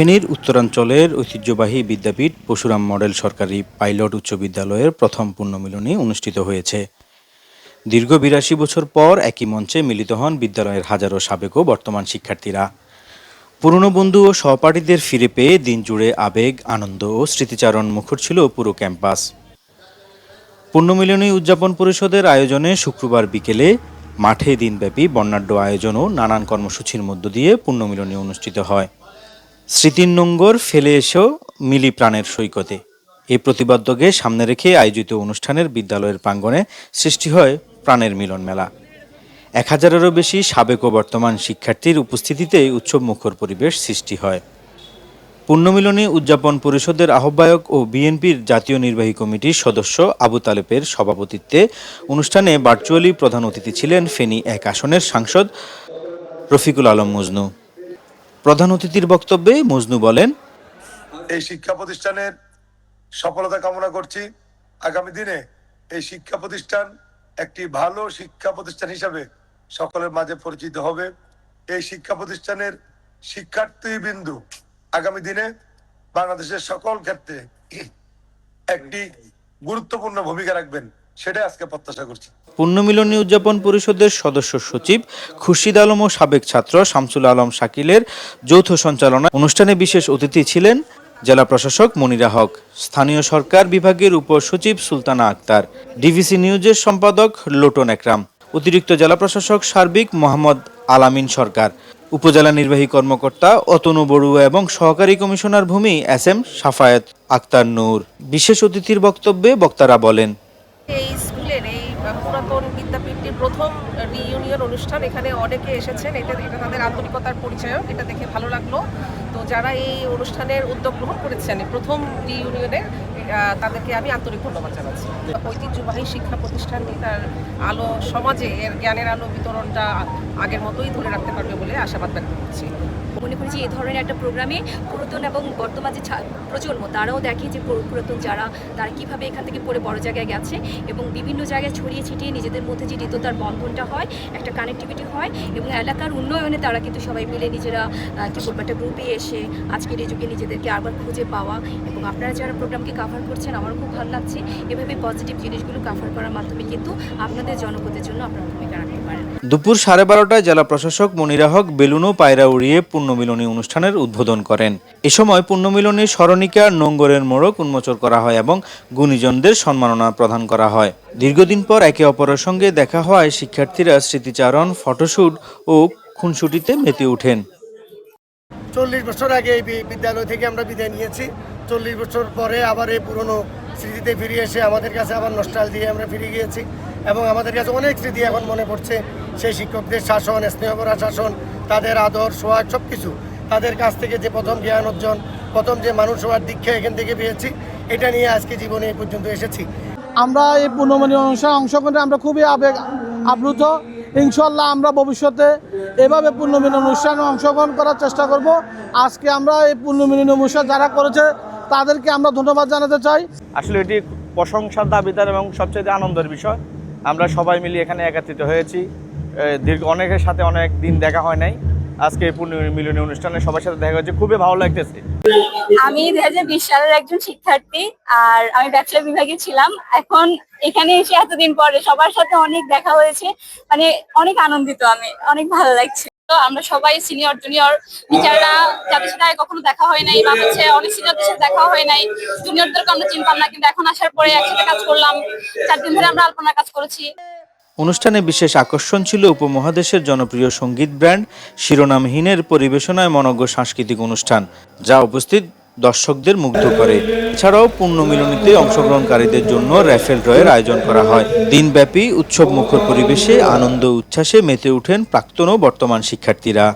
ফেনীর উত্তরাঞ্চলের ঐতিহ্যবাহী বিদ্যাপীঠ পরশুরাম মডেল সরকারি পাইলট উচ্চ বিদ্যালয়ের প্রথম পুণ্যমিলনী অনুষ্ঠিত হয়েছে। দীর্ঘ ৮২ বছর পর একই মঞ্চে মিলিত হন বিদ্যালয়ের হাজারো সাবেক ও বর্তমান শিক্ষার্থীরা। পুরনো বন্ধু ও সহপাঠীদের ফিরে পেয়ে দিন জুড়ে আবেগ, আনন্দ ও স্মৃতিচারণ মুখর ছিল পুরো ক্যাম্পাস। পুণ্যমিলনী উদযাপন পরিষদের আয়োজনে শুক্রবার বিকেলে মাঠে দিনব্যাপী বর্ণাঢ্য আয়োজন ও নানান কর্মসূচির মধ্য দিয়ে পুণ্যমিলনী অনুষ্ঠিত হয়। স্মৃতির নোঙ্গর ফেলে এসেও মিলি প্রাণের সৈকতে এই প্রতিবাদ্যকে সামনে রেখে আয়োজিত অনুষ্ঠানের বিদ্যালয়ের প্রাঙ্গণে সৃষ্টি হয় প্রাণের মিলন মেলা। ১,০০০-এরও বেশি সাবেক ও বর্তমান শিক্ষার্থীর উপস্থিতিতে উৎসব মুখর পরিবেশ সৃষ্টি হয়। পুণ্যমিলনী উদযাপন পরিষদের আহ্বায়ক ও বিএনপির জাতীয় নির্বাহী কমিটির সদস্য আবু তালেবের সভাপতিত্বে অনুষ্ঠানে ভার্চুয়ালি প্রধান অতিথি ছিলেন ফেনী ১ আসনের সাংসদ রফিকুল আলম মজনু। প্রধান অতিথির বক্তব্যে মজনু বলেন, এই শিক্ষা প্রতিষ্ঠানের সফলতা কামনা করছি। আগামী দিনে এই শিক্ষা প্রতিষ্ঠান একটি ভালো শিক্ষা প্রতিষ্ঠান হিসাবে সকলের মাঝে পরিচিত হবে। এই শিক্ষা প্রতিষ্ঠানের শিক্ষার্থীবৃন্দ আগামী দিনে বাংলাদেশের সকল ক্ষেত্রে একটি গুরুত্বপূর্ণ ভূমিকা রাখবেন, সেটাই আজকে প্রত্যাশা করছি। পুণ্যমিলনী উদযাপন পরিষদের সদস্য সচিব খুরশিদ আলম ও সাবেক ছাত্র শামসুল আলম শাকিলের যৌথ সঞ্চালনায় অনুষ্ঠানে বিশেষ অতিথি ছিলেন জেলা প্রশাসক মনিরা হক, স্থানীয় সরকার বিভাগের উপসচিব সুলতানা আক্তার, ডিভিসি নিউজের সম্পাদক লোটন একরাম, অতিরিক্ত জেলা প্রশাসক সার্বিক মোহাম্মদ আলামিন সরকার, উপজেলা নির্বাহী কর্মকর্তা অতনু বড়ুয়া এবং সহকারী কমিশনার ভূমি এসএম সাফায়েত আক্তার নূর। বিশেষ অতিথির বক্তব্যে বক্তারা বলেন, এই স্কুলের এই পুরাতন বিদ্যাপীঠটির প্রথম রিইউনিয়ন অনুষ্ঠান, এখানে অনেকে এসেছেন, এটা তাদের আন্তরিকতার পরিচয়ক, এটা দেখে ভালো লাগলো। তো যারা এই অনুষ্ঠানের উদ্যোগ গ্রহণ করেছেন প্রথম রিইউনিয়নে, তাদেরকে আমি আন্তরিক ধন্যবাদ জানাচ্ছি। ঐতিহ্যবাহী শিক্ষা প্রতিষ্ঠানটি তার আলো সমাজে এর জ্ঞানের আলো বিতরণটা আগের মতোই ধরে রাখতে পারবে বলে আশাবাদ ব্যক্ত করছি। মনে করি যে এই ধরনের একটা প্রোগ্রামে পুরাতন এবং বর্তমান যে প্রজন্ম তারাও দেখে যে পুরাতন তারা কীভাবে এখান থেকে পড়ে বড় জায়গায় গেছে এবং বিভিন্ন জায়গায় ছড়িয়ে ছিটিয়ে নিজেদের মধ্যে যে হৃদ্যতার বন্ধনটা হয়, একটা কানেক্টিভিটি হয় এবং এলাকার উন্নয়নে তারা কিন্তু সবাই মিলে নিজেরা একটা গ্রুপে এসে আজকের এই যুগে নিজেদেরকে আবার খুঁজে পাওয়া। এবং আপনারা যারা প্রোগ্রামকে কাভার করছেন, আমারও খুব ভালো লাগছে। এভাবে পজিটিভ জিনিসগুলো কাভার করার মাধ্যমে কিন্তু আপনাদের জনগণের জন্য আপনারা ভূমিকা রাখতে পারেন। দুপুর 12:30টায় জেলা প্রশাসক মনিরা হক বেলুন ও পায়রা উড়িয়ে পুণ্যমিলনী অনুষ্ঠানের উদ্বোধন করেন। এ সময় পুণ্যমিলনীর স্মরণিকা নোঙ্গরের মোড়ক উন্মোচন করা হয় এবং গুণীজনদের সম্মাননা প্রদান করা হয়। দীর্ঘদিন পর একে অপরের সঙ্গে দেখা হওয়ায় শিক্ষার্থীরা স্মৃতিচারণ, ফটোশুট ও খুনসুটিতে মেতে ওঠেন। 40 বছর আগে এই বিদ্যালয় থেকে আমরা বিদায় নিয়েছি। 40 বছর পরে আবার এই পুরনো স্মৃতিতে ফিরে এসে আমাদের কাছে আবার নস্টালজিয়া দিয়ে আমরা ফিরে গিয়েছি এবং আমাদের কাছে অনেক স্মৃতি এখন মনে পড়ছে। সেই শিক্ষকদের শাসন, স্নেহভরা শাসন, তাদের আদর, সোহাগ, সব কিছু তাদের কাছ থেকে যে প্রথম জ্ঞান অর্জন, প্রথম যে মানুষ হওয়ার দীক্ষা এখান থেকে পেয়েছি, এটা নিয়ে আজকে জীবনে এই পর্যন্ত এসেছি। আমরা এই পুণ্যমিলনী অনুষ্ঠানে অংশগ্রহণে আমরা খুবই আপ্লুত। ইনশাল্লাহ আমরা ভবিষ্যতে এভাবে পুণ্যমিলনী অনুষ্ঠানে অংশগ্রহণ করার চেষ্টা করব। আজকে আমরা এই পুণ্যমিলনী অনুষ্ঠান যারা করেছে তাদেরকে আমরা ধন্যবাদ জানাতে চাই। আসলে এটি প্রশংসার দাবিদার এবং সবচেয়ে আনন্দের বিষয়। আমরা সবাই মিলে এখানে একত্রিত হয়েছি। অনেকের সাথে অনেক দিন দেখা হয় নাই। আজকে পুণ্যমিলনী অনুষ্ঠানে সবার সাথে দেখা হয়েছে, খুবই ভালো লাগতেছে। আমি 2020 সালের একজন শিক্ষার্থী, আর আমি ব্যাচেলর বিভাগে ছিলাম। এখন এখানে এসে এতদিন পরে সবার সাথে অনেক দেখা হয়েছে, মানে অনেক আনন্দিত, আমি অনেক ভালো লাগছে। আমরা সবাই সিনিয়র জুনিয়র টিচাররা যাদের সাথে কখনো দেখা হয় নাই বা অনেক সিনিয়রদের সাথে দেখা হয় নাই, জুনিয়রদেরকে আমরা চিনতাম না, কিন্তু এখন আসার পরে একসাথে কাজ করলাম। 4 দিন ধরে আমরা আলপনার কাজ করেছি। অনুষ্ঠানে বিশেষ আকর্ষণ ছিল উপমহাদেশের জনপ্রিয় সঙ্গীত ব্যান্ড শিরোনামহীনের পরিবেশনায় মনোজ্ঞ সাংস্কৃতিক অনুষ্ঠান, যা উপস্থিত দর্শকদের মুগ্ধ করে। এছাড়াও পুণ্যমিলনীতে অংশগ্রহণকারীদের জন্য র্যাফেল ড্রয়ের আয়োজন করা হয়। দিনব্যাপী উৎসব মুখর পরিবেশে আনন্দ উচ্ছ্বাসে মেতে ওঠেন প্রাক্তন ও বর্তমান শিক্ষার্থীরা।